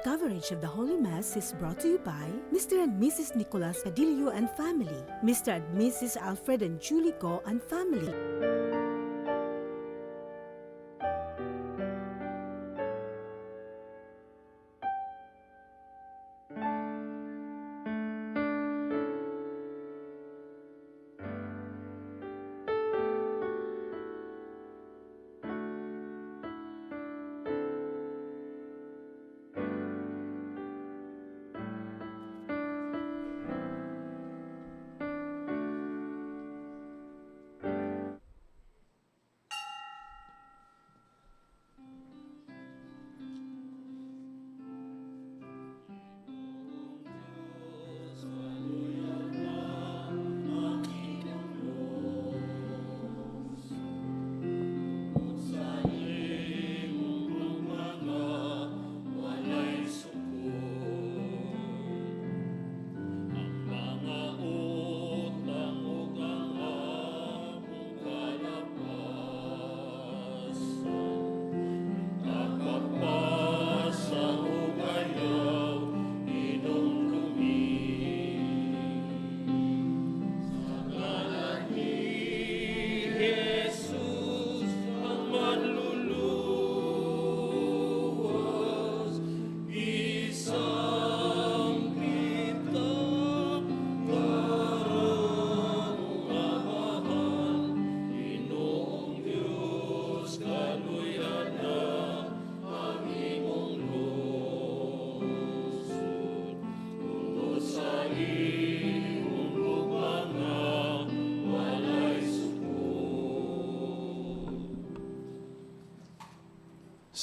coverage of the Holy Mass is brought to you by Mr. and Mrs. Nicolas Cadillo and family, Mr. and Mrs. Alfred and Julie Go and family.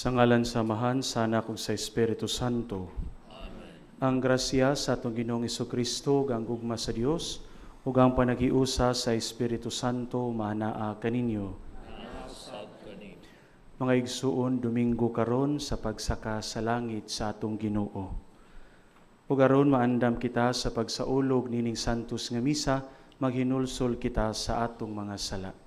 Sa ngalan samahan, sana kung sa Espiritu Santo. Amen. Ang grasya sa atong Ginoong Jesucristo, ang gugma sa Dios, ug ang panagiusa sa Espiritu Santo, manaa kaninyo. Mga igsuon, Domingo karon sa pagsaka sa langit sa atong Ginoo. Ug aron maandam kita sa pagsaulog nining santos nga misa, maghinulsol kita sa atong mga sala.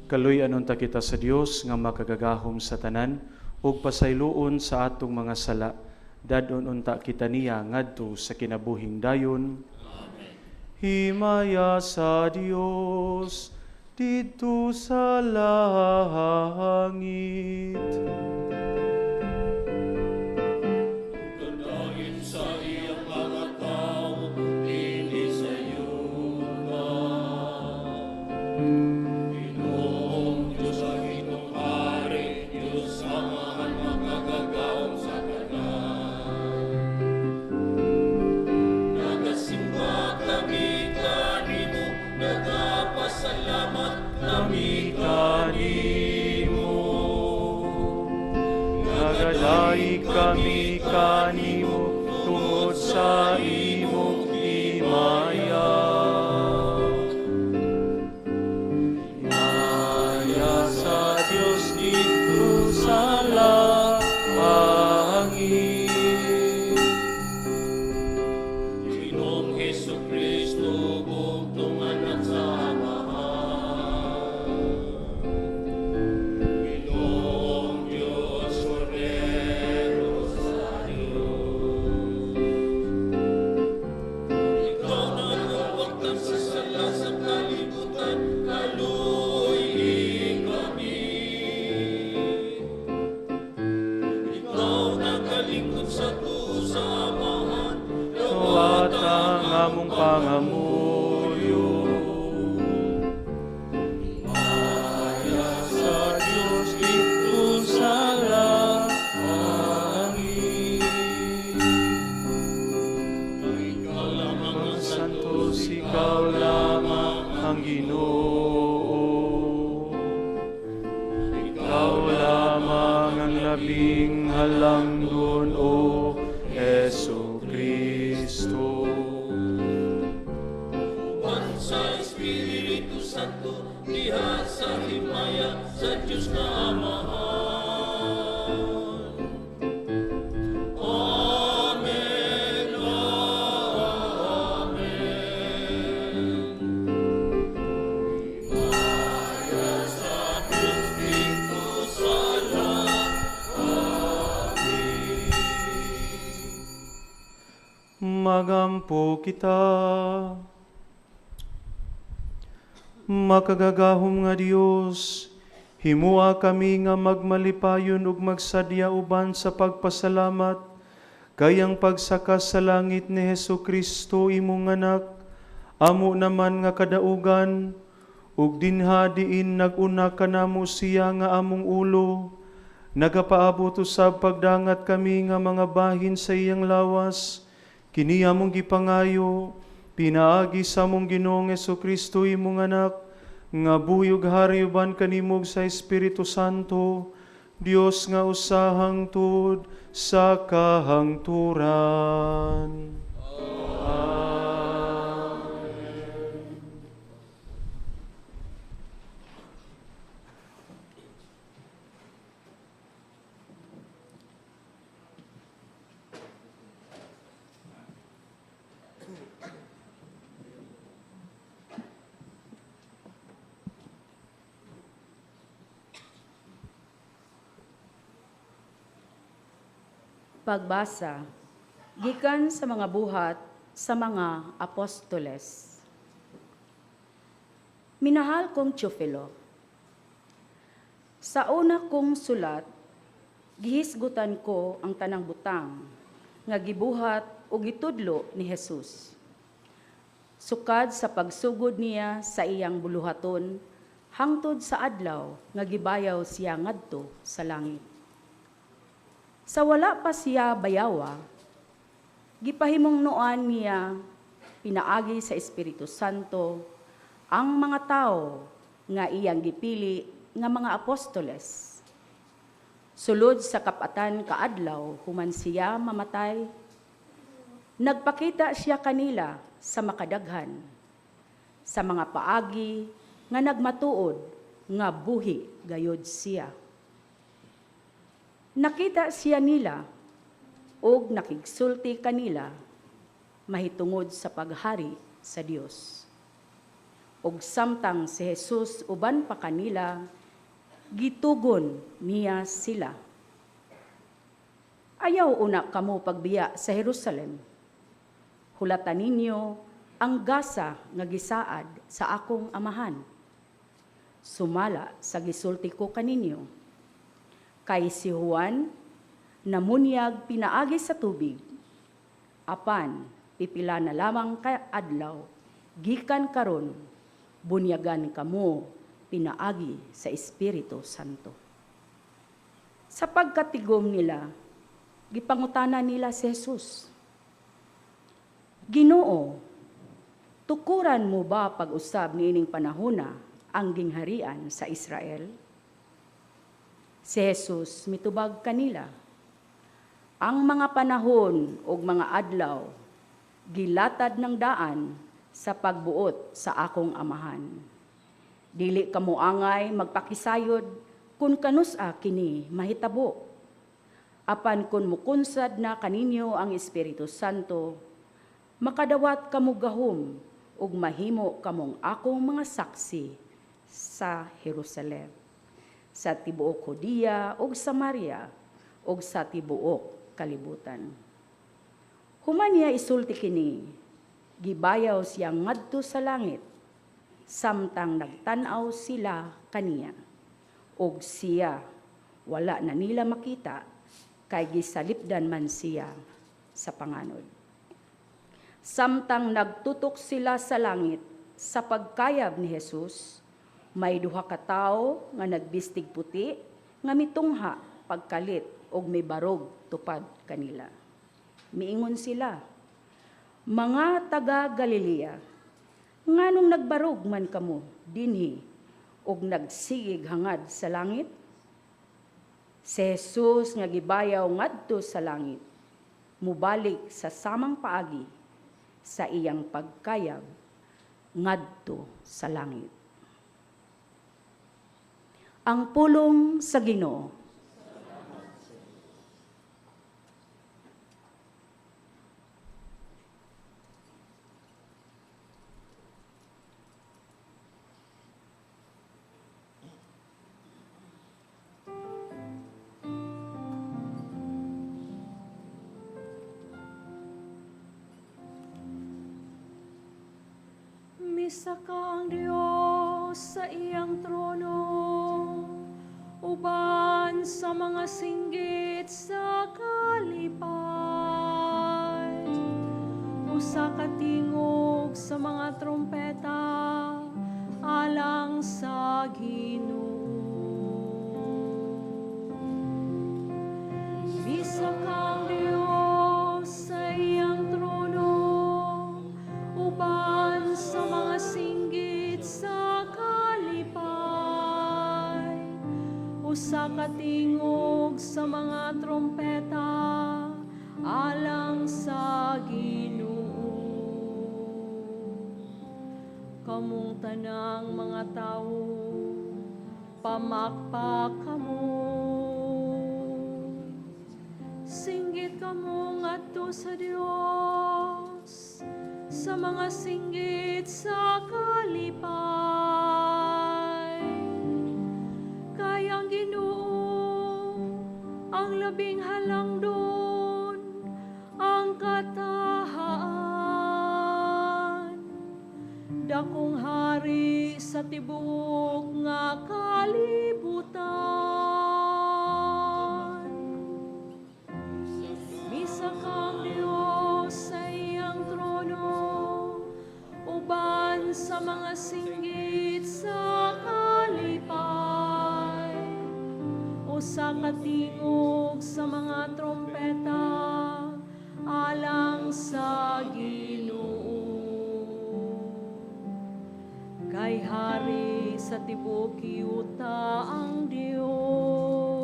Kaluy-anon ta kita sa Dios nga makagagahom sa tanan ug pasayloon sa atong mga sala. Dadon unta kita niya ngadto sa kinabuhing dayon. Amen. Himaya sa Dios didto sa langit. Nagadai kami kanimo tungod sa imong himaya. pangamulyo. Maya sa Diyos dito sa langit. Ikaw lamang ang Santos, ikaw lamang ang Ginoo. Ikaw lamang ang labing halangdon, O Jesu Kristo. Uban sa Espiritu Santo, diha sa himaya sa Diyos na Amahan. Amen, Amen. Himaya sa Diyos dito sa langit. Magampo kita. Makagagahom nga Dios, himua kami nga magmalipayon ug magsadya uban sa pagpasalamat kayang pagsakas sa langit ni Hesu Kristo imong anak, amo naman nga kadaugan, ug dinha diin naguna kanamo siya nga among ulo, nagapaabot usab pagdangat kami nga mga bahin sa iyang lawas, kini among gipangayo, pinaagi sa among Ginoong Hesu Kristo imong anak, nga buyog hariyuban kanimog sa Espiritu Santo, Dios nga usahang tud sa kahangturan. Amen. Pagbasa, gikan sa mga buhat sa mga apostoles. Minahal kong Teofilo, sa una kong sulat, gihisgutan ko ang tanang butang, nga gibuhat o gitudlo ni Jesus. Sukad sa pagsugod niya sa iyang buluhaton, hangtod sa adlaw nga gibayaw siya ngadto sa langit. Sa wala pa siya bayawa, gipahimong noan niya pinaagi sa Espiritu Santo ang mga tao nga iyang gipili nga mga apostoles. Sulod sa kapatan kaadlaw human siya mamatay, nagpakita siya kanila sa makadaghan, sa mga paagi nga nagmatuod nga buhi gayod siya. Nakita siya nila og nakigsulti kanila mahitungod sa paghari sa Dios. Og samtang si Jesus uban pa kanila, gitugon niya sila. Ayaw una kamo pagbiya sa Jerusalem. Hulatan ninyo ang gasa nga gisaad sa akong amahan. Sumala sa gisulti ko kaninyo. Kay si Juan, namunyag pinaagi sa tubig, apan pipila na lamang kaadlaw, gikan karon, bunyagan kamo pinaagi sa Espiritu Santo. Sa pagkatigom nila, gipangutana nila si Jesus, Ginoo, tukuran mo ba pag-usab niining panahona ang gingharian sa Israel? Si Jesus mitubag kanila, ang mga panahon o mga adlaw, gilatad ng daan sa pagbuot sa akong amahan. Dili kamo angay magpakisayod kung kanusa kini mahitabo. Apan kun mukunsad na kaninyo ang Espiritu Santo, makadawat kamo gahom ug mahimo kamong akong mga saksi sa Jerusalem, sa tibuok Judea ug Samaria ug sa tibuok kalibutan. Human niya isulti kini, gibayaw siya ngadto sa langit, samtang nagtan-aw sila kaniya. Ug siya wala na nila makita, kay gisalipdan man siya sa panganod. Samtang nagtutok sila sa langit sa pagkayab ni Jesus, may duha ka tawo nga nagbistig puti nga mitungha pagkalit og may barog tupad kanila. Miingon sila, "Mga taga Galilea, nganong nagbarog man kamo dinhi og nagsigig hangad sa langit? Si Jesus nga gibayaw ngadto sa langit, mubalik sa samang paagi sa iyang pagkayab ngadto sa langit." Ang pulong sa Ginoo. Misa kang Diyos sa iyang trono, uban sa mga singgit sa kalipay. Usa ka tingog sa mga trompeta, alang sa Ginoo. Misa kang Diyos sa iyang trono, uban sa mga singgit sa kalipay. Usa ka tingog sa mga trompeta, alang sa Ginoo. Kamong tanang mga tawo, pamakpak kamo. Singgit kamo ngadto sa Dios, sa mga singgit sa kalipay. Kay ang Ginoo ang labing halangdon, ang katahaan. Dakong hari sa tibuok nga kalibutan. Misa kang Dios sa iyang trono, uban sa mga singgit sa kalipay. Usa ka tingog sa mga trompeta, alang sa Ginoo. Kay hari sa tibuok yuta ang Dios.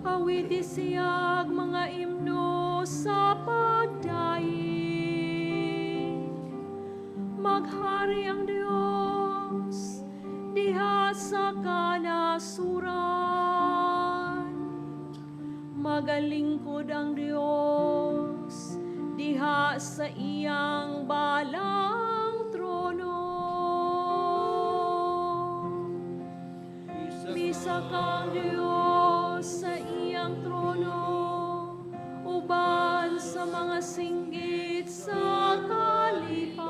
Awiti siyag mga imno sa pagdaig. Maghari ang Dios diha sa kanasuran. Magalingkod ang Dios diha sa iyang balang trono. Misa kang Dios sa iyang trono, uban sa mga singgit sa kalipay.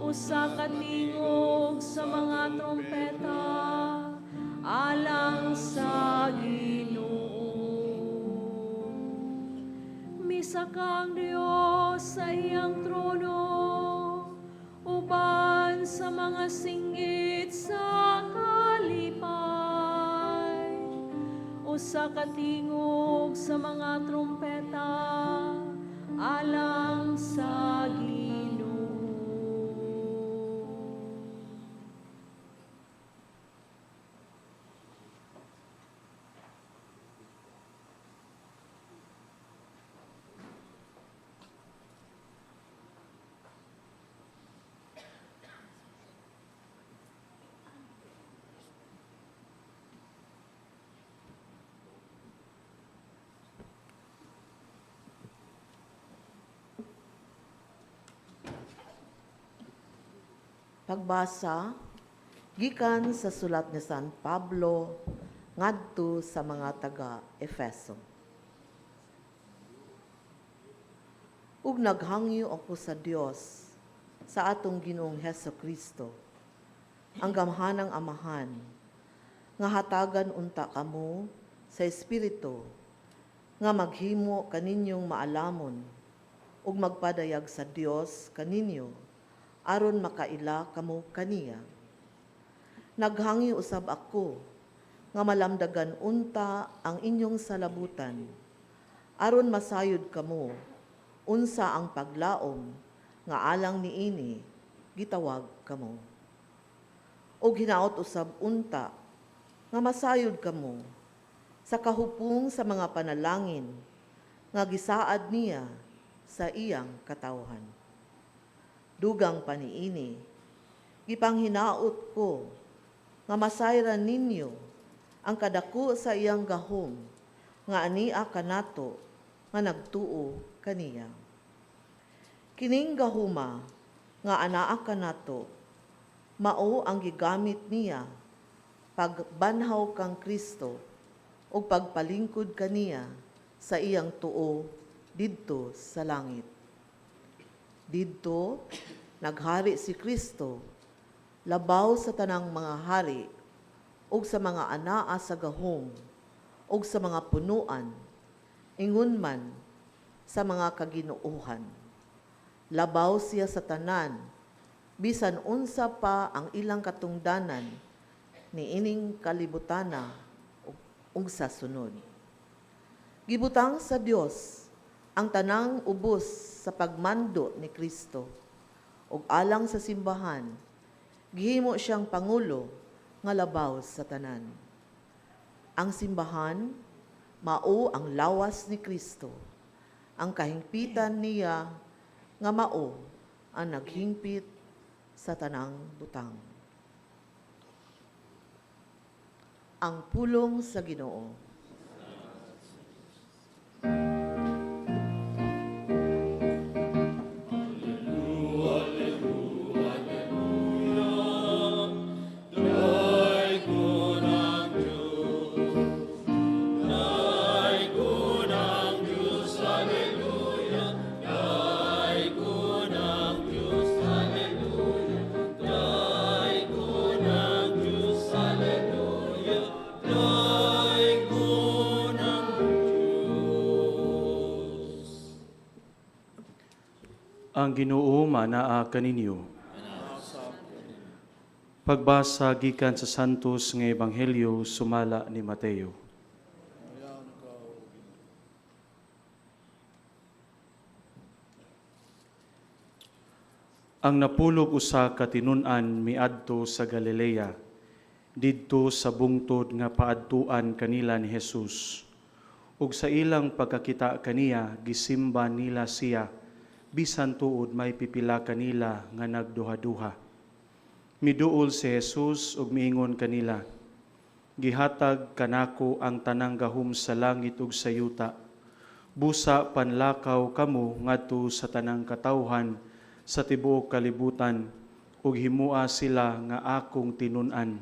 Usa ka tingog sa mga trompeta, alang sa Ginoo. Misa kang Dios sa iyang trono, uban sa mga singgit sa kalipay. Usa ka tingog sa mga trompeta, alang sa Ginoo. Pagbasa gikan sa sulat ni San Pablo ngadto sa mga taga Efeso. Ug naghangyo ako sa Dios, sa atong Ginoong Hesukristo, ang gamhanang Amahan, nga hatagan unta kamo sa Espiritu nga maghimo kaninyong maalamon ug magpadayag sa Dios kaninyo aron makaila kamo kaniya. Naghangi usab ako nga malamdagan unta ang inyong salabutan aron masayod kamo unsa ang paglaom nga alang niini gitawag kamo. Og hinaot usab unta nga masayod kamo sa kahupong sa mga panalangin nga gisaad niya sa iyang katawhan. Dugang paniini, gipanghinaot ko nga masayran ninyo ang kadako sa iyang gahom nga ania kanato nga nagtuo kaniya. Kining gahuma nga anaa kanato mao ang gigamit niya pagbanhaw kang Kristo o pagpalingkod kaniya sa iyang tuo didto sa langit. Didto naghari si Kristo labaw sa tanang mga hari ug sa mga anaa sa gahom ug sa mga punuan ingon man sa mga kaginuohan. Labaw siya sa tanan bisan unsa pa ang ilang katungdanan ni ining kalibutana ug sa sunod. Gibutang sa Dios ang tanang ubos sa pagmando ni Kristo ug alang sa simbahan gihimo siyang pangulo nga labaw sa tanan. Ang simbahan mao ang lawas ni Kristo, ang kahingpitan niya nga mao ang naghingpit sa tanang butang. Ang pulong sa Ginoo. Ang Ginoo manaa kaninyo. Pagbasa gikan sa Santos nga Ebanghelyo sumala ni Mateo. Ang napulog usa ka tinun-an miadto sa Galilea, didto sa bungtod nga paadtuan kanila ni Jesus. Ug sa ilang pagkakita kaniya, gisimba nila siya, bisan tuod may pipila kanila nga nagduha-duha. Miduol si Jesus ug miingon kanila, gihatag kanako ang tanang gahom sa langit ug sa yuta. Busa panlakaw kamo ngadto sa tanang katawhan sa tibuok kalibutan ug himua sila nga akong tinun-an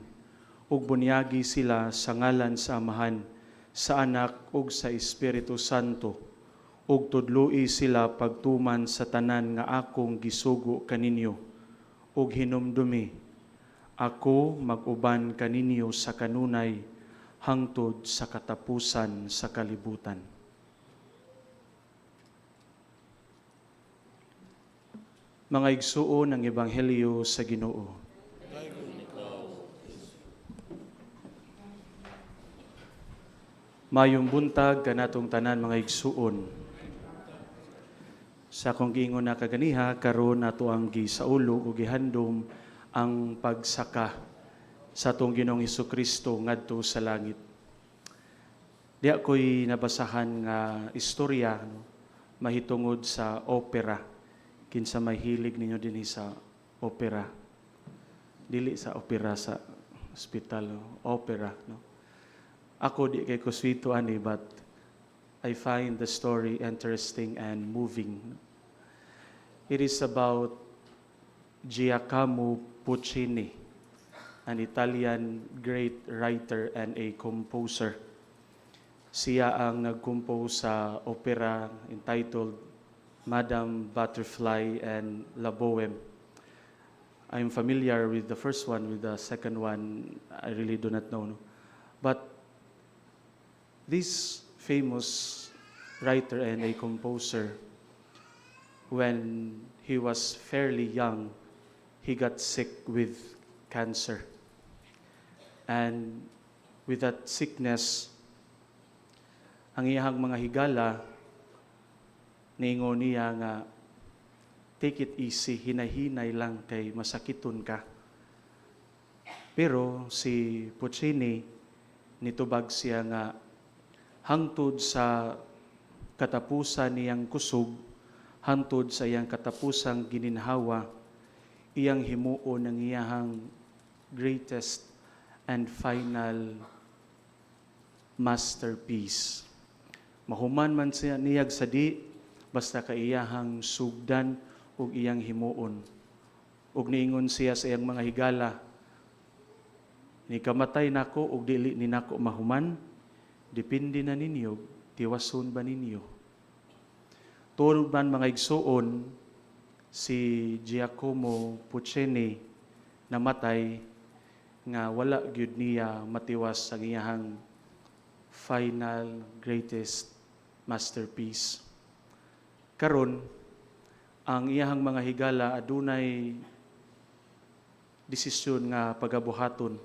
ug bunyagi sila sa ngalan sa Amahan, sa Anak ug sa Espiritu Santo. Ug tudloi sila pagtuman sa tanan nga akong gisugo kaninyo, ug hinumdumi, ako mag-uban kaninyo sa kanunay hangtod sa katapusan sa kalibutan. Mga igsuon ng Ebanghelyo sa Ginoo. Mayong buntag kanatong tanan mga igsuon. Sa akong giingon na kaganiha, karon nato ang gisaulo o gihandom ang pagsaka sa atong Ginoong Hesukristo ngadto sa langit. Di ako'y nabasahan nga istorya mahitungod sa opera. Kinsa may hilig ninyo din sa opera. Dili sa opera sa ospital, opera. No? Ako di kay kuswito ani, but I find the story interesting and moving. It is about Giacomo Puccini, an Italian great writer and a composer. Siya ang nag-compose sa opera entitled Madame Butterfly and La Bohème. I'm familiar with the first one, with the second one, I really do not know. No? But this famous writer and a composer. When he was fairly young, he got sick with cancer. And with that sickness, ang iyang mga higala, niingon niya nga, take it easy, hinay-hinay lang kay masakiton ka. Pero si Puccini, nitubag siya nga, hangtod sa katapusan niyang kusog, hangtod sa iyang katapusang gininhawa, iyang himuon ng iyang greatest and final masterpiece. Mahuman man siya niyag sa di, basta kaiyahang sugdan ug iyang himuon. Ug niingon siya sa iyang mga higala, ni kamatay nako ug dili ni nako mahuman, depende na ninyo, tiwason ba ninyo? Tungod man mga igsuon, si Giacomo Puccini namatay nga wala gyud niya matiwas sa iyang final greatest masterpiece. Karon ang iyang mga higala adunay desisyon nga pagabuhaton.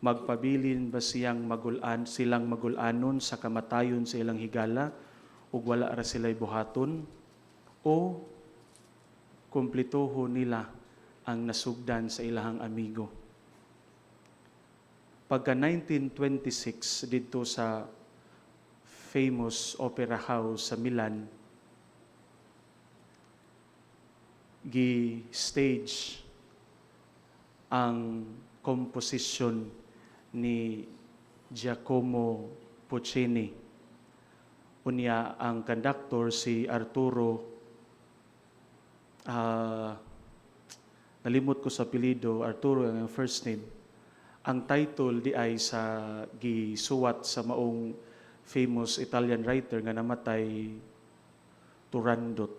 Magpabilin ba silang magulanon sa kamatayon sa ilang higala ug wala ra sila'y buhaton, o kumplituho nila ang nasugdan sa ilahang amigo. Pagka 1926 dito sa famous opera house sa Milan, gi-stage ang komposisyon ni Giacomo Puccini. Unya ang conductor si Arturo, nalimot ko sa apelyido, Arturo ang first name. Ang title di ay sa gisuwat sa maong famous Italian writer nga namatay, Turandot.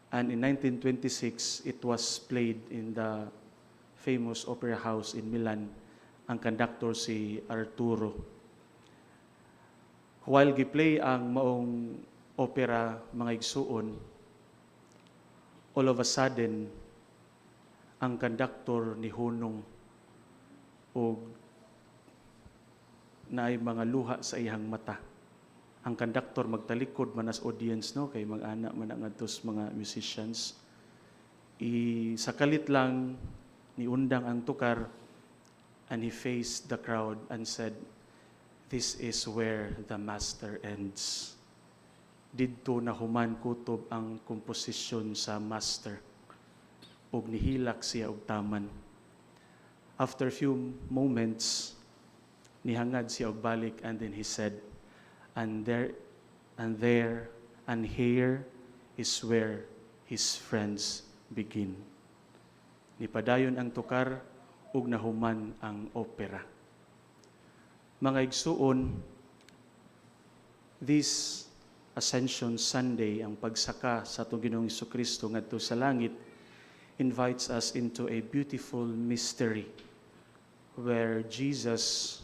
And in 1926, it was played in the famous opera house in Milan. Ang conductor si Arturo. While giplay ang maong opera mga igsuon, all of a sudden, ang conductor ni Hunong o naay mga luha sa iyang mata. Ang conductor magtalikod man as audience, no, kay mag-ana man ang atos mga musicians. Sakalit lang ni undang ang tukar, and he faced the crowd and said, "This is where the master ends." Didto na human kutob ang komposisyon sa master. Ug nihilak siya og taman. After a few moments, nihangad siya og balik, and then he said, and there and here is where his friends begin. Nipadayon ang tukar ug nahuman ang opera. Mga igsuon, this Ascension Sunday, ang pagsaka sa atong Ginoong Jesucristo ngadto sa langit, invites us into a beautiful mystery where Jesus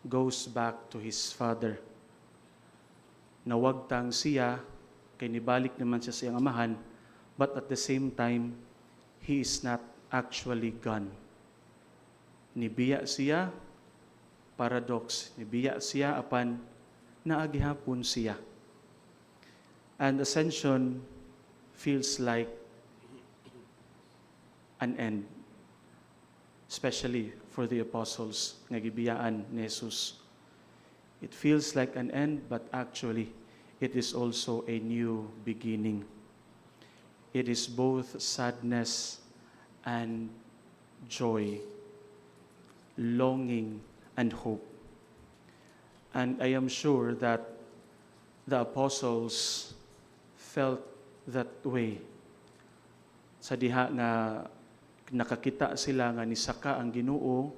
goes back to His Father. Nawagtang siya, kay nibalik naman siya sa iyang amahan, but at the same time, He is not actually gone. Nibiya siya, paradox, nibiya siya apan naagihapon siya. And ascension feels like an end, especially for the apostles nga gibiyaan ni Jesus. It feels like an end, but actually, it is also a new beginning. It is both sadness and joy, longing and hope. And I am sure that the apostles felt that way. Sa diha nga nakakita sila nga nisaka ang Ginoo,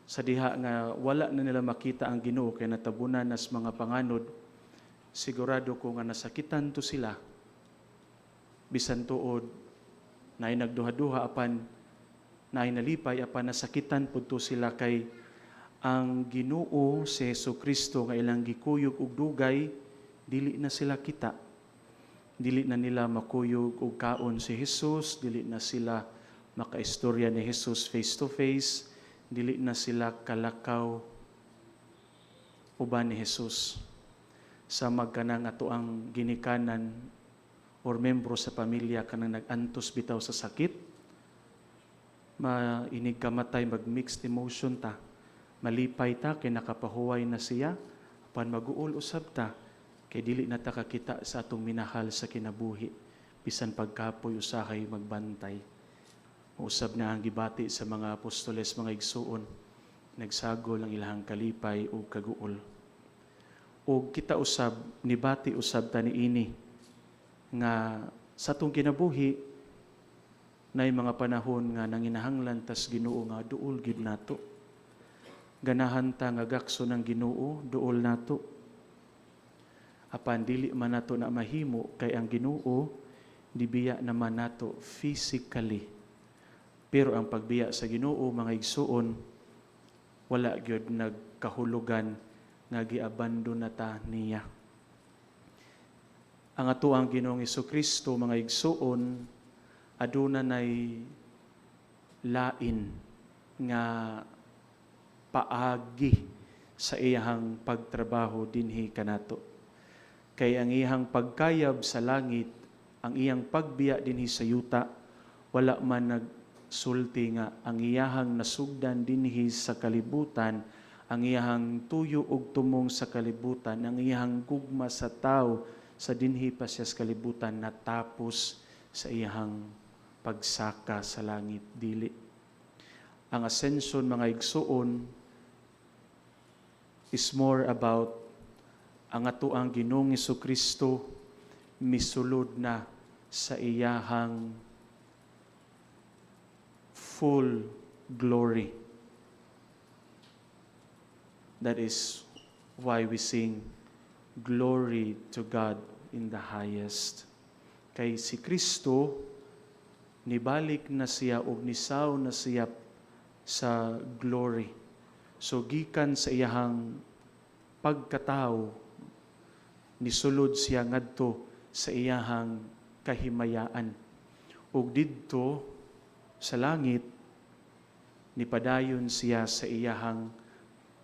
sa diha nga wala na nila makita ang Ginoo kay natabunan nas mga panganod, sigurado ko nga nasakitan to sila. Bisan tuod naay nagduha-duha apan naay nalipay apan nasakitan pud to sila kay ang Ginoo si Jesucristo nga ilang gikuyog og dugay dili na sila kita. Dili na nila makuyog og kaon si Jesus, dili na sila makaistorya ni Jesus face to face, dili na sila kalakaw uban ni Jesus. Sa magkanang ato ang ginikanan or membro sa pamilya kanang nag-antos bitaw sa sakit, mainig kamatay, mag-mixed emotion ta, malipay ta, kay nakapahuway na siya, apan mag-uol usab ta, kay dili na ta kakita sa atong minahal sa kinabuhi, bisan pagkapoy usahay magbantay. Usab na ang gibati sa mga apostoles, mga igsuon, nagsagol ang ilahang kalipay o kaguol. O kita usab, nibati usab ta niini, nga sa atong kinabuhi, na mga panahon nga nanginahanglan tas Ginoo nga duol gid nato. Ganahan ta nga gakso ng Ginoo, duol nato. Apan dili man nato na mahimo kay ang Ginoo dibiya naman nato physically. Pero ang pagbiya sa Ginoo, mga igsuon, wala gyud nagkahulugan nga giabandon na ta niya. Ang atoang Ginoong Hesukristo, mga igsuon, aduna nay lain nga paagi sa iyang pagtrabaho dinhi kanato. Kay ang iyang pagkayab sa langit, ang iyang pagbiya dinhi sa yuta, wala man nagsulti nga ang iyang nasugdan dinhi sa kalibutan, ang iyang tuyo ug tumong sa kalibutan, ang iyang gugma sa tao sa dinhi pa siya sa kalibutan natapos sa iyang pagsaka sa langit, dili. Ang ascension, mga igsuon, is more about ang atoang Ginoong Hesukristo misulod na sa iyahang full glory. That is why we sing, Glory to God in the highest. Kay si Kristo, nibalik na siya o nisaw na siya sa glory. So gikan sa iyahang pagkatao, nisulod siya ngadto sa iyahang kahimayaan. Ug didto sa langit, nipadayon siya sa iyahang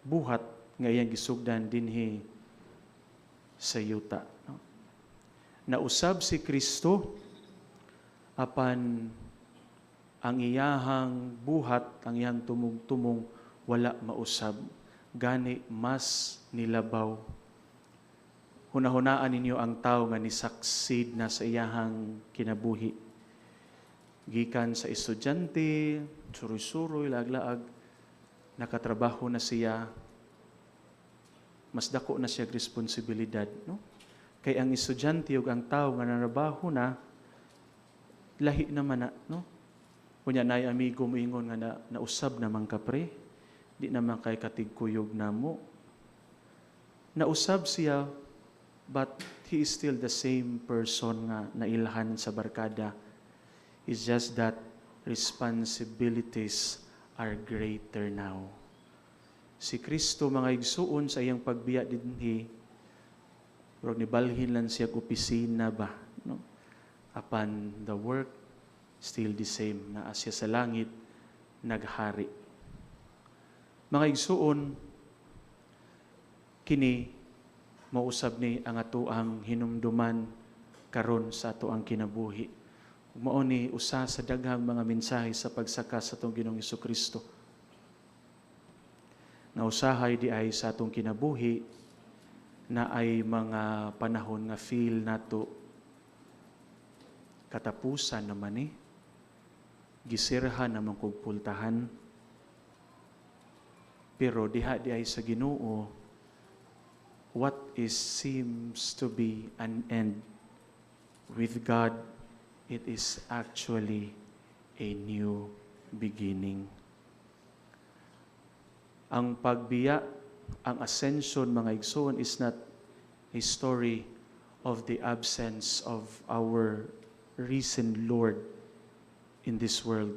buhat nga iyang gisugdan dinhi sa yuta. Nausab si Kristo, apan ang iyahang buhat, ang iyang tumong-tumong, wala mausab. Gani mas nilabaw. Hunahunaan ninyo ang tao nga nisaksid na sa iyahang kinabuhi. Gikan sa estudyante, suroy-suroy, laglaag, nakatrabaho na siya, mas dako na siya responsibilidad, no? Kay ang estudyante ug ang tao nga narabaho na, lahi naman na, no? Kunya nay amigo mo ingon nga nausab naman ka pre, di naman kay katigkuyog namo. Nausab siya, but he is still the same person nga nailhan sa barkada. It's just that responsibilities are greater now. Si Kristo, mga igsuon sa iyang pagbiya dinhi, pero nibalhin lang siya opisina ba, no? Apan the work still the same, na asya sa langit naghari. Mga igsuon, kini mausab ni ang ato ang hinumduman karon sa ato ang kinabuhi. Mao ni usa sa daghang mga mensahe sa pagsaka sa atong Ginoong Hesukristo. Na usahay di ay sa atong kinabuhi na ay mga panahon nga feel nato katapusan naman gisirhan naman kog pultahan. Pero diha di ay sa Ginoo, what is seems to be an end, with God, it is actually a new beginning. Ang pagbiya, ang ascension, mga igsoon, is not a story of the absence of our risen Lord in this world,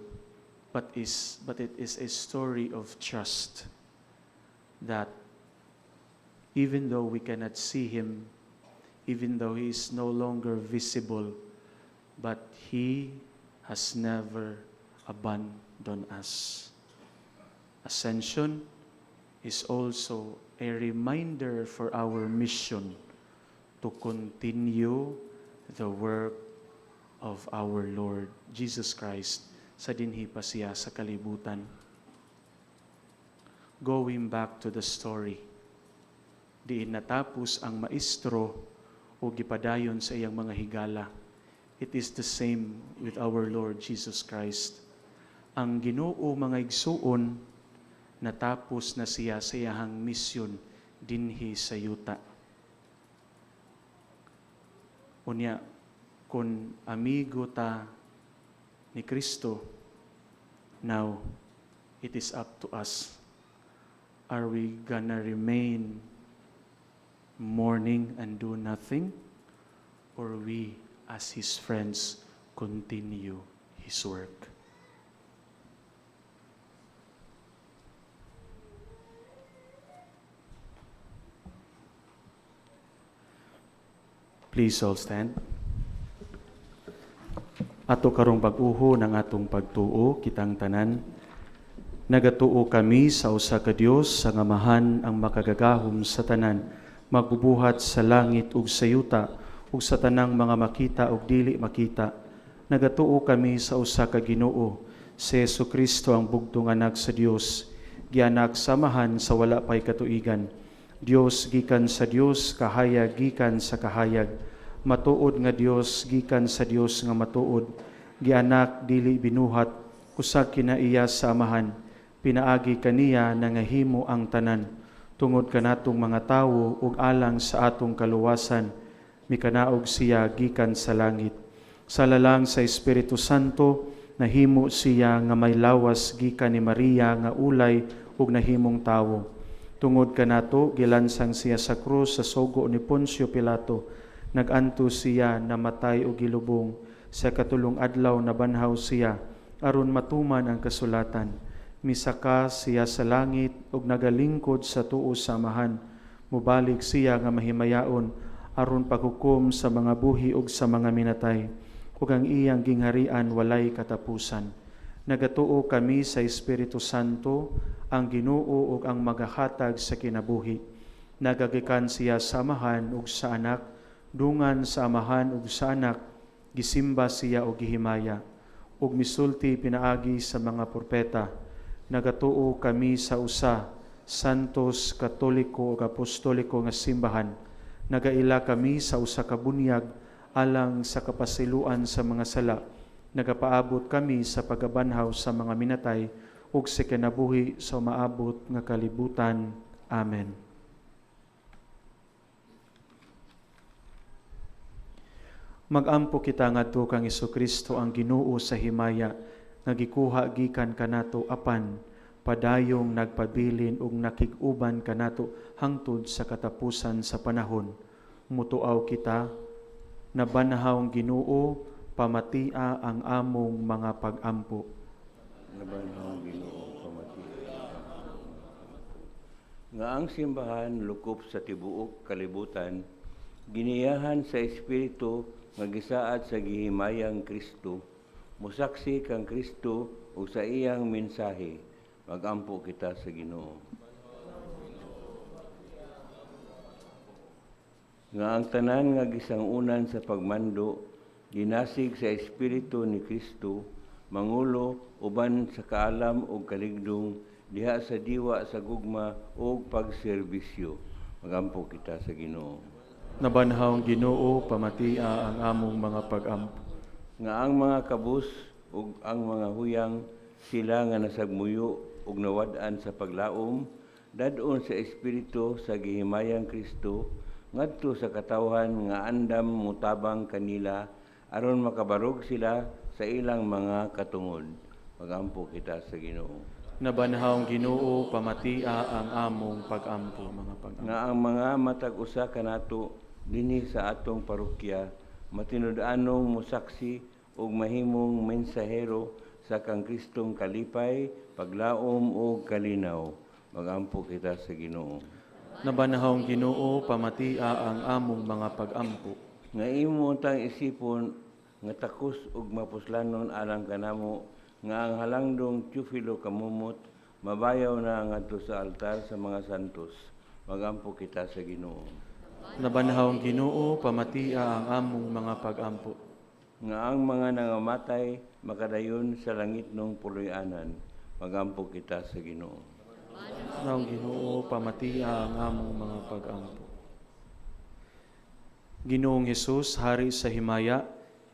but it is a story of trust that even though we cannot see Him, even though He is no longer visible, but He has never abandoned us. Ascension is also a reminder for our mission to continue the work of our Lord Jesus Christ sa dinhi pa siya sa kalibutan. Going back to the story, diin natapos ang maestro o gipadayon sa iyang mga higala. It is the same with our Lord Jesus Christ. Ang Ginoo mga igsuon, natapos na siya sa iyahang misyon dinhi sa yuta. Unya, kung amigo ta ni Kristo, now it is up to us. Are we gonna remain mourning and do nothing? Or we, as His friends, continue His work? Please all stand. Ato karong pag-uho ng atong pagtuo, kitang tanan. Nagatuo kami sa usa ka Dios sa ngamahan ang makagagahom sa tanan, magbubuhat sa langit ug sa yuta, ug sa tanang mga makita ug dili makita. Nagatuo kami sa usa ka Ginoo, si Jesucristo ang bugtong anak sa Dios, gianak samahan sa wala pay katuigan. Dios gikan sa Dios, kahayag gikan sa kahayag. Matuod nga Dios gikan sa Dios nga matuod. Gianak dili binuhat, kusag kinaiya sa amahan. Pinaagi kaniya na ngahimo ang tanan. Tungod kanatong mga tawo ug alang sa atong kaluwasan, mikanaog siya gikan sa langit. Sa lalang sa Espiritu Santo, nahimo siya nga may lawas gikan ni Maria nga ulay ug nahimong tawo. Tungod kanato, gilansang siya sa krus sa sugo ni Poncio Pilato. Naganto siya namatay o gilubong. Sa katulong adlaw na banhaw siya, aron matuman ang kasulatan. Misaka siya sa langit ug nagalingkod sa tuo sa amahan. Mubalik siya nga mahimayaon aron paghukom sa mga buhi ug sa mga minatay. Ug ang iyang gingharian walay katapusan. Nagatuo kami sa Espiritu Santo, ang Ginoo ug ang magahatag sa kinabuhi. Nagagikan siya sa amahan ug sa anak, dungan sa amahan ug sa anak, gisimba siya o gihimaya, ug misulti pinaagi sa mga propeta. Nagatuo kami sa usa, santos, katoliko ug apostoliko nga simbahan. Nagaila kami sa usa ka bunyag alang sa kapasiluan sa mga sala. Nagapaabot kami sa pagabanhaw sa mga minatay ug sa kinabuhi sa maabot nga kalibutan. Amen. Magampo kita ngadto kang Jesucristo ang Ginoo sa himaya nga gikuha gikan kanato apan padayong nagpabilin ug nakig-uban kanato hangtod sa katapusan sa panahon. Mutuaw kita na banhawng Ginoo, pamatia ang among mga pag-ampo. Na banhawng Ginoo, pamatia nga ang simbahan lukop sa tibuok kalibutan, giniyahan sa Espiritu nga gisaad sa gihimayang Kristo, musaksi kang Kristo ug sa iyang mensahe. Magampo kita sa Ginoo. Nga ang tanan nga gisangunan sa pagmando, ginasig sa Espiritu ni Kristo, mangulo uban sa kaalam ug kaligdong, diha sa diwa sa gugma ug pagserbisyo. Magampo kita sa Ginoo. Nabanhawng Ginoo, pamatia ang among mga pag-ampo. Nga ang mga kabus ug ang mga huyang sila nga nasagmuyo ug nawad-an sa paglaom, dadon sa Espiritu sa gihimayang Kristo, ngadto sa katawhan nga andam mutabang kanila aron makabarog sila sa ilang mga katungod. Magampo kita sa Ginoo. Nabanhawng Ginoo, pamatia ang among pag-ampo, mga pag-ampo. Nga ang mga matag usa kanato dinhi sa atong parokya, matinud-anong musaksi ug mahimong mensahero sa kang Kristong kalipay, paglaom ug kalinaw. Magampo kita sa Ginoo. Nabanahong Ginoo, pamatia ang among mga pag-ampo. Nga imo tang isipon nga takos ug mapuslanon alang kanamo nga ang halangdong Teofilo kamumot mabayaw na ngadto sa altar sa mga santos. Magampo kita sa Ginoo. Nabanahong Ginoo, pamatia ang among mga pag-ampo. Nga ang mga nangamatay makadayon sa langit ng puloy-anan. Magampo kita sa Ginoo. Nabanahong Ginoo, pamatia ang among mga pag-ampo. Ginoong Hesus, Hari sa Himaya,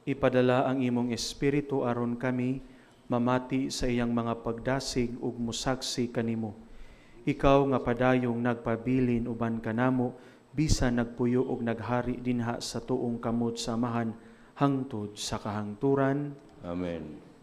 ipadala ang imong Espiritu aron kami mamati sa iyang mga pagdasig ug musaksi kanimo. Ikaw nga padayong nagpabilin uban kanamo, bisan nagpuyo ug naghari dinha sa tuong kamot samahan hangtod sa kahangturan. Amen.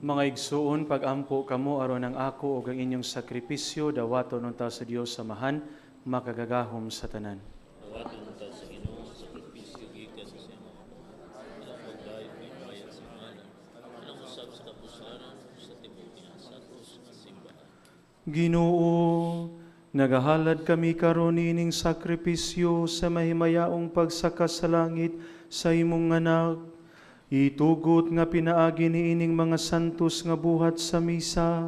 Mga igsuon, pag-ampo kamo aron ang ako ug ang inyong sakripisyo dawaton unta sa Dios samahan makagagahom sa tanan. Dawaton ta sa Ginoo ang sakripisyo gikan sa siyang mga ilang pagdayeg may bayan sa ngalan. Ilang usab sa kapuslanan sa tibuok niya sa atos nga simbahan. Ginoo, nagahalad kami karon ining sakripisyo sa mahimayaong pagsakas sa langit sa imong anak. Itugot nga pinaagi ni ining mga santos nga buhat sa misa.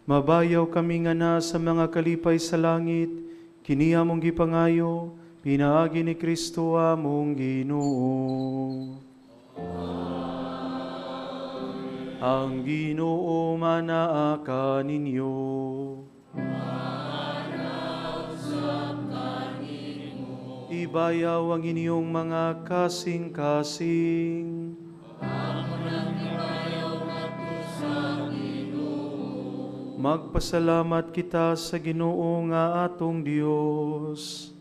Mabayaw kami nga na sa mga kalipay sa langit. Kini among gipangayo, pinaagi ni Kristo among Ginoo. Ang Ginoo manaa kaninyo. Ibayaw ang inyong mga kasing-kasing. Magpasalamat kita sa Ginoo nga atong Dios.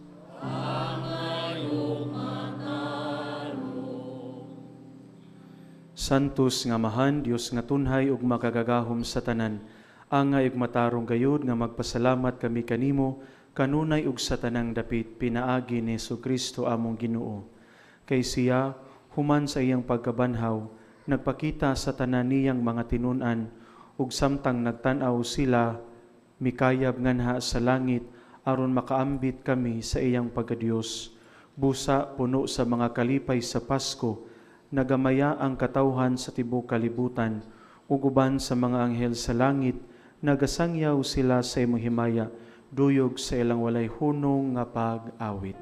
Santos nga mahan, Dios nga tunhay ug makagagahom sa tanan. Angay ug matarong gayud nga magpasalamat kami kanimo kanunay ug sa tanang dapit pinaagi ni Jesucristo among Ginoo. Kay siya human sa iyang pagkabanhaw nagpakita sa tanan niyang mga tinun-an ug samtang nagtan-aw sila mikayab nganha sa langit aron makaambit kami sa iyang pagkadiyos. Busa puno sa mga kalipay sa Pasko, nagamaya ang katawhan sa tibuok kalibutan ug uban sa mga anghel sa langit nagasangyaw sila sa imong himaya duyog sa ilang walay hunong nga pag-awit.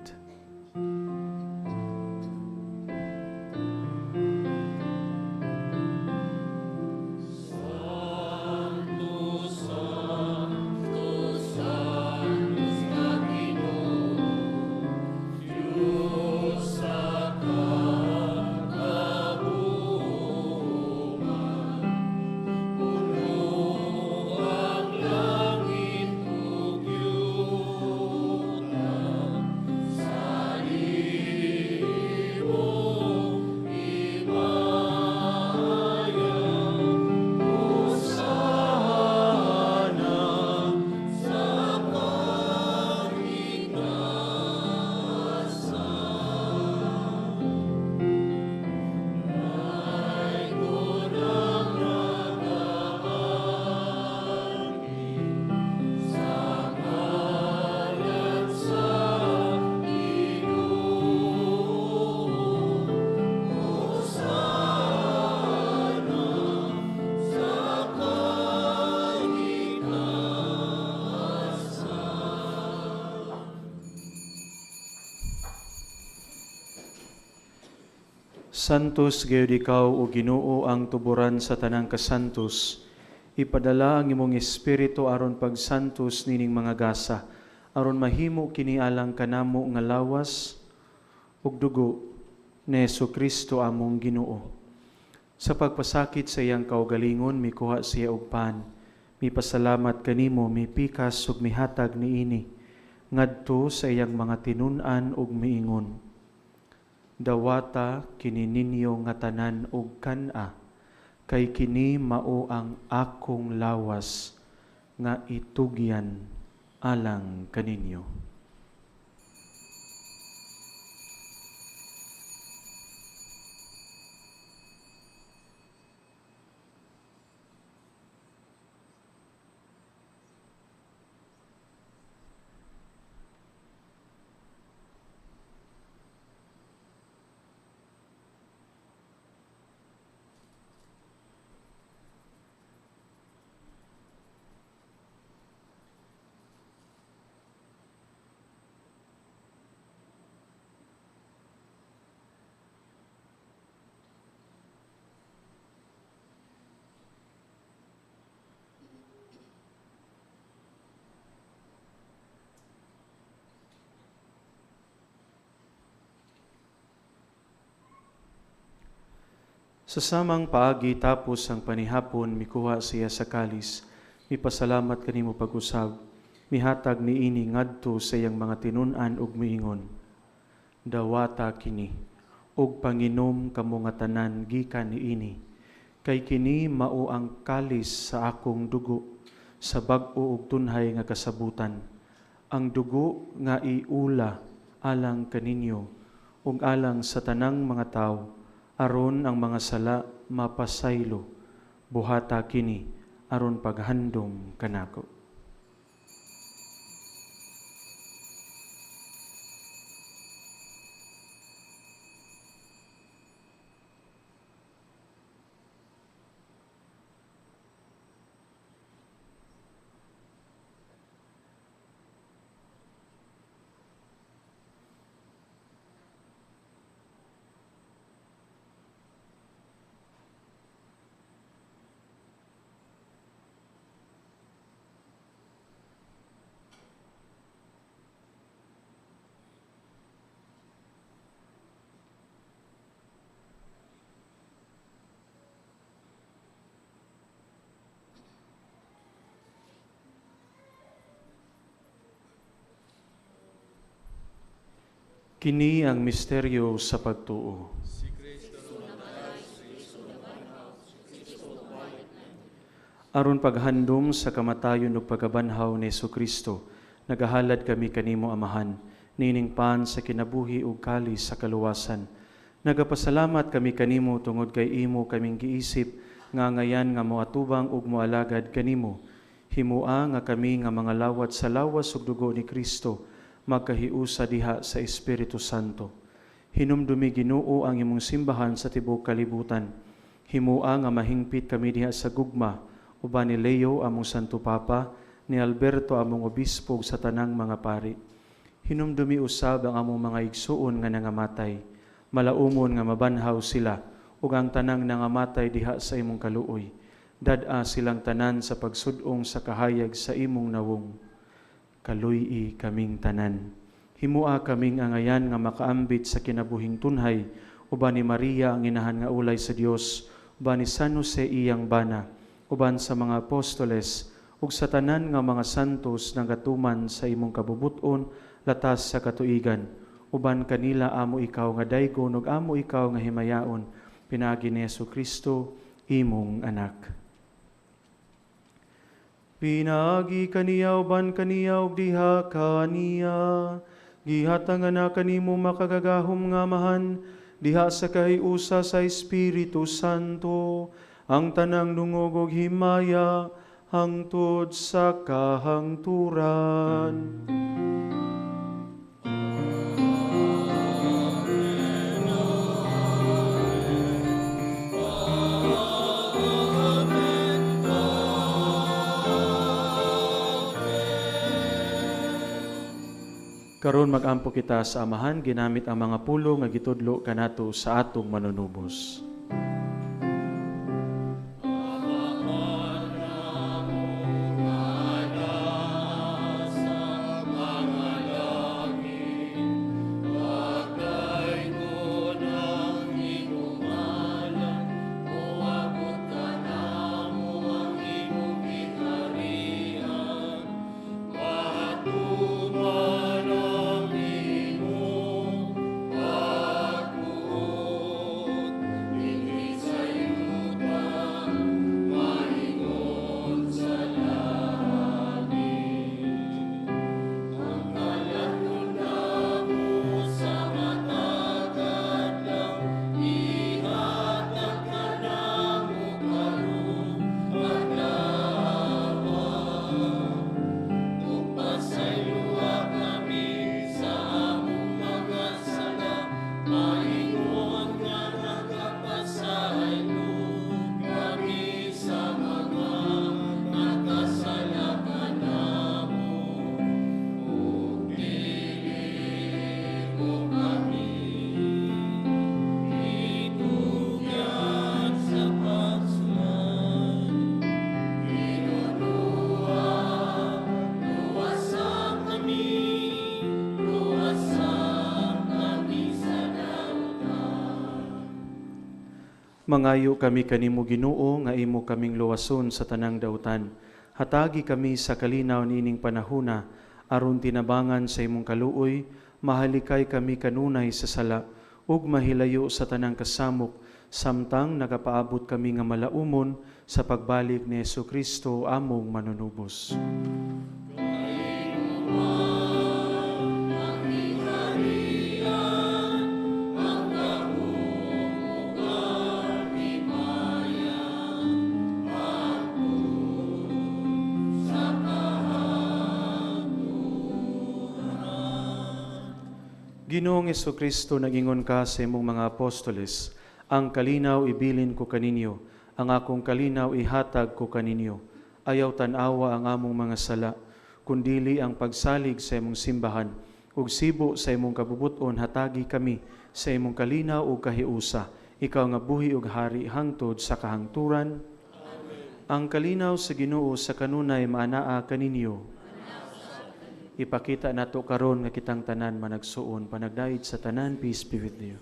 Santos gayud ikaw o Ginoo ang tuburan sa tanang kasantos. Ipadala ang imong espiritu aron pagsantos nining mga gasa, aron mahimo kini alang kanamo nga lawas ug dugo ni Jesu-Kristo among Ginoo. Sa pagpasakit sa iyang kaugalingon, mikuha siya og pan. Mipasalamat kanimo, mipikas ug mihatag niini ngadto sa iyang mga tinun-an ug miingon. Dawata kini ninyo nga tanan og kan-a, kay kini mao ang akong lawas nga itugyan alang kaninyo. Sa samang paagi tapos ang panihapon, mikuha siya sa kalis. Mipasalamat kanimo pag-usab. Mihatag niini ngadto sa iyang mga tinun-an ug miingon. Dawata kini ug panginom kamo nga tanan gikan niini. Kay kini mao ang kalis sa akong dugo sa bag-o ug tunhay nga kasabutan. Ang dugo nga iula alang kaninyo ug alang sa tanang mga tawo, aron ang mga sala mapasaylo, buhata kini, aron paghandom kanako. Kini ang misteryo sa pagtuo. Aron paghandom sa kamatayon ug pagkabanhaw ni Jesu-Kristo, nagahalad kami kanimo Amahan, nining pan sa kinabuhi ug kalis sa kaluwasan. Nagapasalamat kami kanimo tungod kay imo kaming giisip nga ngayan nga moatubang ug moalagad kanimo. Himua nga kami nga mga lawat sa lawas ug dugo ni Kristo, magkahiusa diha sa Espiritu Santo. Hinumdumi Ginoo ang imong simbahan sa tibuok kalibutan. Himua nga mahingpit kami diha sa gugma, uban ni Leo among Santo Papa, ni Alberto among obispo sa tanang mga pari. Hinumdumi usab ang among mga igsuon nga nangamatay. Malaumon nga mabanhaw sila, ug ang tanang nangamatay diha sa imong kaluoy. Dad-a silang tanan sa pagsudong sa kahayag sa imong nawong. Kaluy-i kaming tanan. Himua kaming angayan nga makaambit sa kinabuhing tunhay, uban ni Maria ang inahan nga ulay sa Dios, uban ni San Jose iyang bana, uban sa mga apostoles, ug sa tanan nga mga santos nga gatuman sa imong kabubuton latas sa katuigan. Uban kanila amo ikaw nga daygon ug amo ikaw nga himayaon, pinaagi ni Jesu-Kristo imong anak. Pinagi kaniya uban kaniya ug diha kaniya. Gihatangan na kanimo makagagahom nga Amahan, diha sa kahiusa sa Espiritu Santo, ang tanang dungog ug himaya hangtod sa kahangturan. Karon magampo kita sa amahan ginamit ang mga pulo nga gitudlo kanato sa atong manunubos. Mangayo kami kanimo Ginoo nga imo kaming luwason sa tanang dautan. Hatagi kami sa kalinaw niining panahona aron tinabangan sa imong kaluoy, mahalikay kami kanunay sa sala ug mahilayo sa tanang kasamok samtang nagapaabot kami nga malaumon sa pagbalik ni Jesucristo among manunubos. Ginoong Jesucristo, nagingon ka sa imong mga apostoles, ang kalinaw ibilin ko kaninyo, ang akong kalinaw ihatag ko kaninyo. Ayaw tanawa ang among mga sala, kundili ang pagsalig sa imong simbahan, ug sibo sa imong kabubuton hatagi kami sa imong kalinaw ug kahiusa. Ikaw nga buhi ug hari hangtod sa kahangturan. Amen. Ang kalinaw sa Ginoo sa kanunay maanaa kaninyo. Ipakita nato karon nga kitang tanan managsuon panagdait sa tanan. Peace be with you.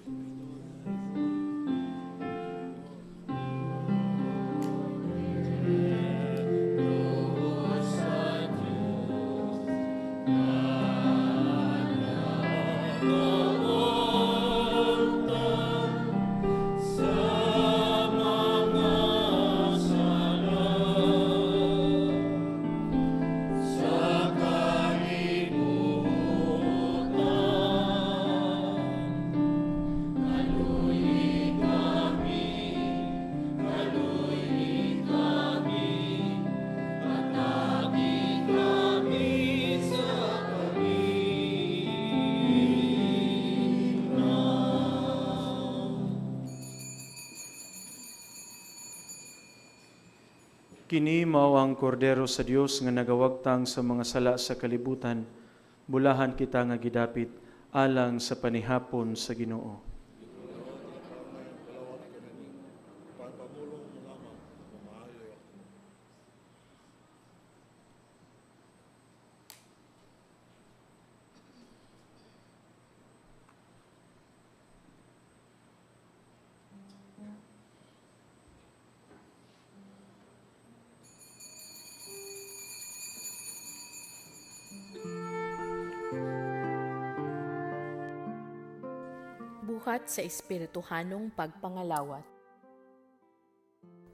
Kini mao ang kordero sa Dios nga nagawagtang sa mga sala sa kalibutan. Bulahan kita nga gidapit alang sa panihapon sa Ginoo. Buhat sa espirituhanong pagpangalawat.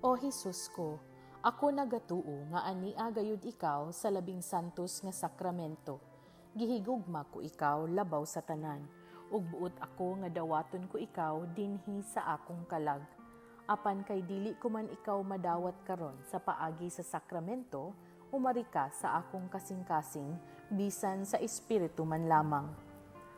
O Hesus ko, ako nagatuo nga ania gayud ikaw sa labing santos nga sakramento. Gihigugma ko ikaw labaw sa tanan, ug buot ako nga dawaton ko ikaw dinhi sa akong kalag. Apan kay dili ko man ikaw madawat karon sa paagi sa sakramento, umari ka sa akong kasing-kasing, bisan sa espiritu man lamang.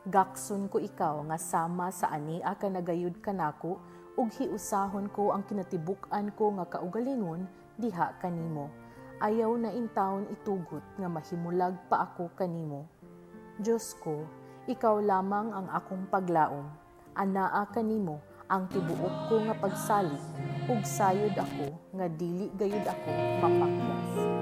Gakson ko ikaw nga sama sa ania ka nagayud kanako ug hiusahon ko ang kinatibuk-an ko nga kaugalingon diha kanimo. Ayaw na intawon itugot nga mahimulag pa ako kanimo. Diyos ko, ikaw lamang ang akong paglaom. Anaa kanimo ang tibuok ko nga pagsali, ug sayod ako nga dili gayud ako mapakyas.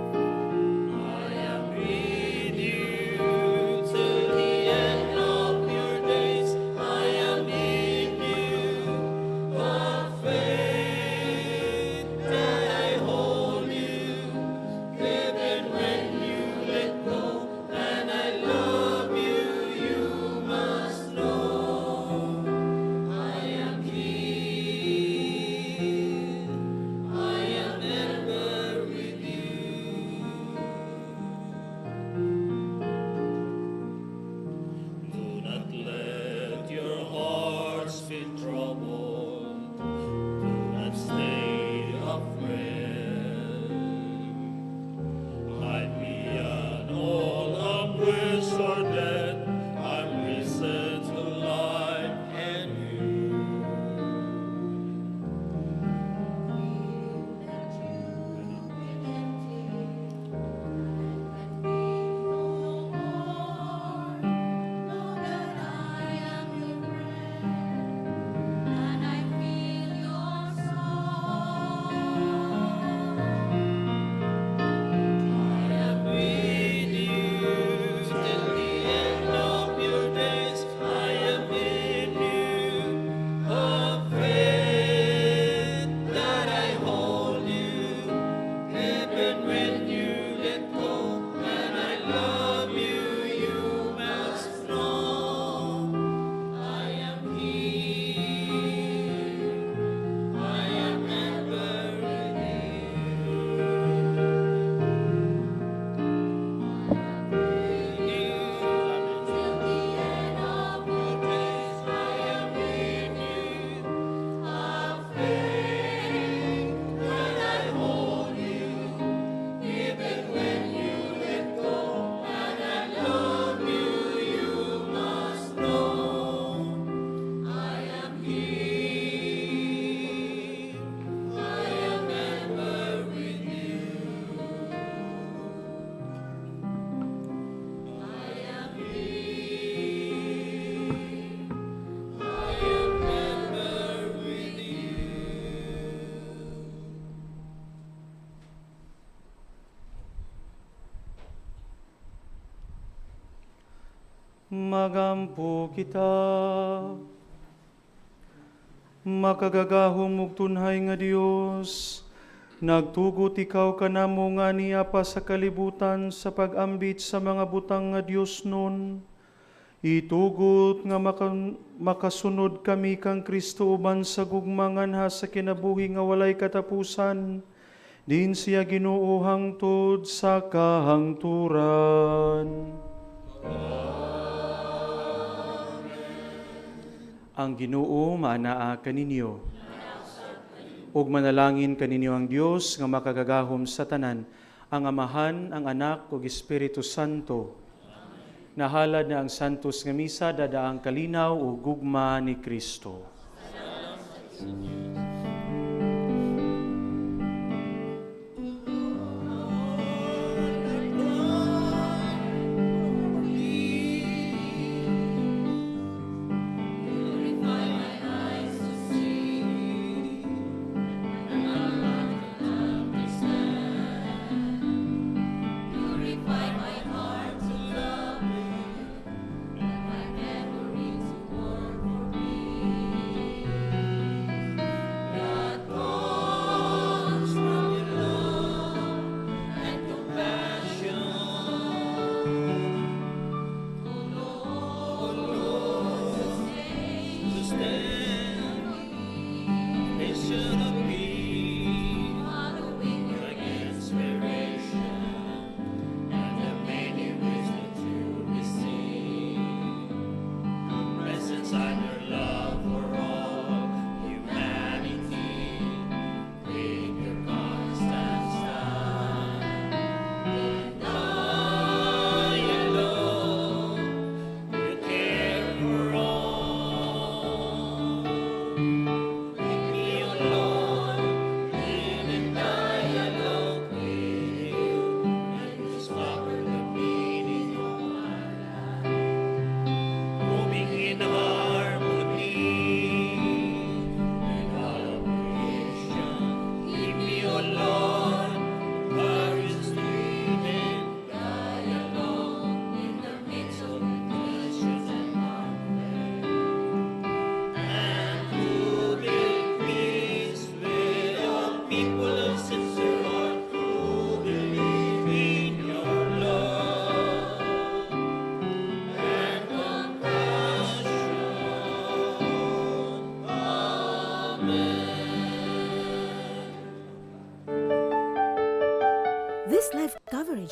Magampo kita. Makagagahom ug tunhay nga Dios, nagtugot ikaw kanamo nga niya pa sa kalibutan sa pag-ambit sa mga butang nga Dios nun. Itugot nga makasunod kami kang Kristo uban sa gugmangan ha sa kinabuhi nga walay katapusan. Din siya Ginoo hangtod sa kahangturan. Ang Ginoo maanaa kaninyo. Ug manalangin kaninyo ang Dios nga makagagahom sa tanan, ang Amahan, ang Anak ug Espiritu Santo. Nahalad na ang santos nga misa dadaang kalinaw ug gugma ni Kristo.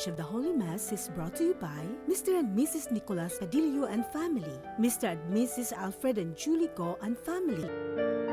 coverage of the Holy Mass is brought to you by Mr. and Mrs. Nicolas Padillo and family, Mr. and Mrs. Alfred and Julie Go and family.